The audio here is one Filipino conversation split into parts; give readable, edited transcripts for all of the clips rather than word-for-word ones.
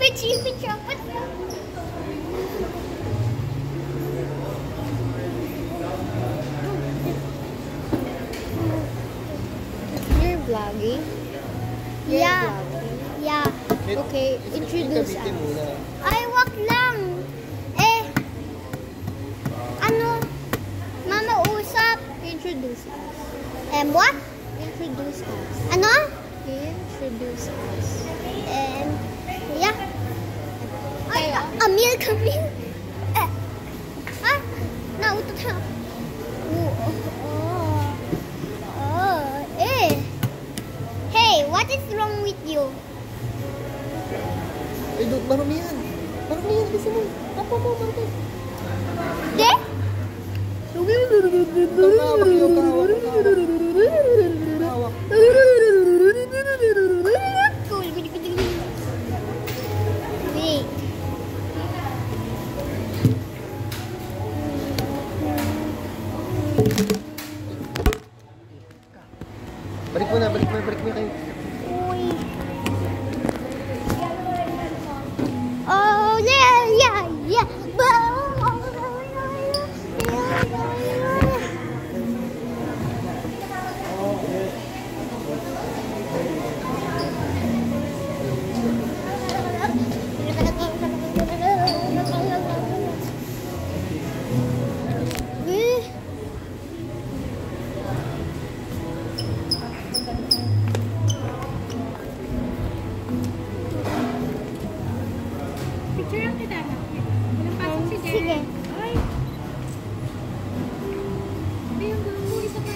picture. You're vlogging? Yeah. Yeah. Okay, introduce us. Ay, wag lang. Mama usap. Introduce us. What? Introduce us. Ano? Introduce us. Yeah. Ay, Amil kami. Nautot ha. Hey, what is wrong with you? Ay, marami yan. Marami yan. Kasi mo. Apa mo, marami. De? Hawak yung hawak. Wait. Balik mo na kayo. Uy. Oh, yeah. Picture lang kita na. Walang pasok si Jen. Sige. Ay! Ayun, gago. Isa pa.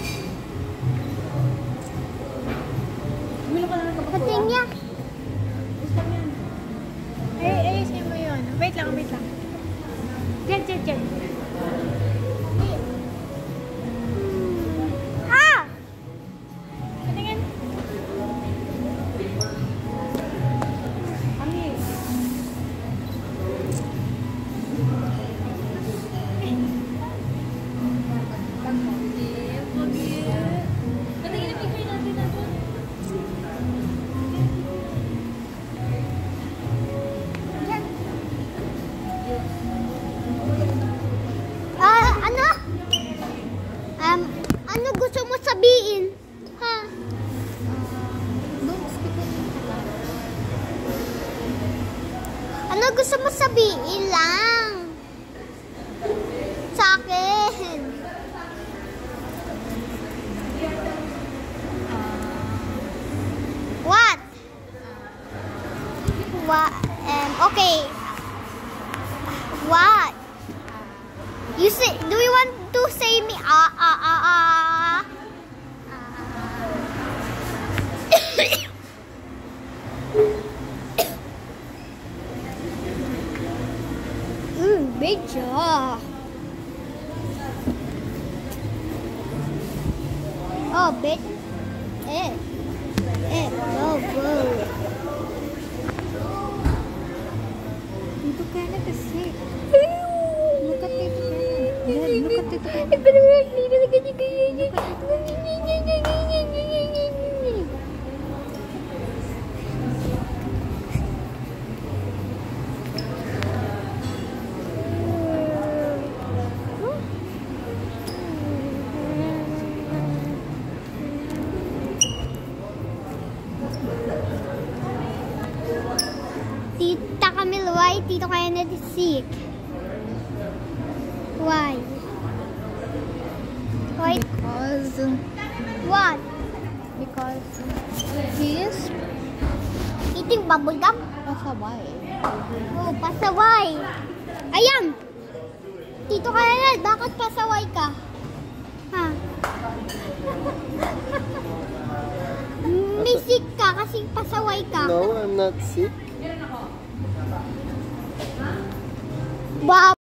Gulo ka na ng kapag Pating niya. Gusto mo yan. Ayusin mo yun. Wait lang. Jen. Patingin. Ano gusto mo sabihin? Ha? Don't speak in Tagalog. Ano gusto mo sabihin lang? Sa akin. What? Okay. What? You say, do you want to say me Bitch. Oh, bitch. Go. Dito ka na kasi. Look at it. Look at it. Tita Camille, why Tito Kennedy sick? Why? What? Because he is Eating bubble gum? pasaway. Oh, pasaway. Ayan! Tito Kennedy, bakit pasaway ka? Ha? May sick ka kasi pasaway ka. No, I'm not sick. Wow!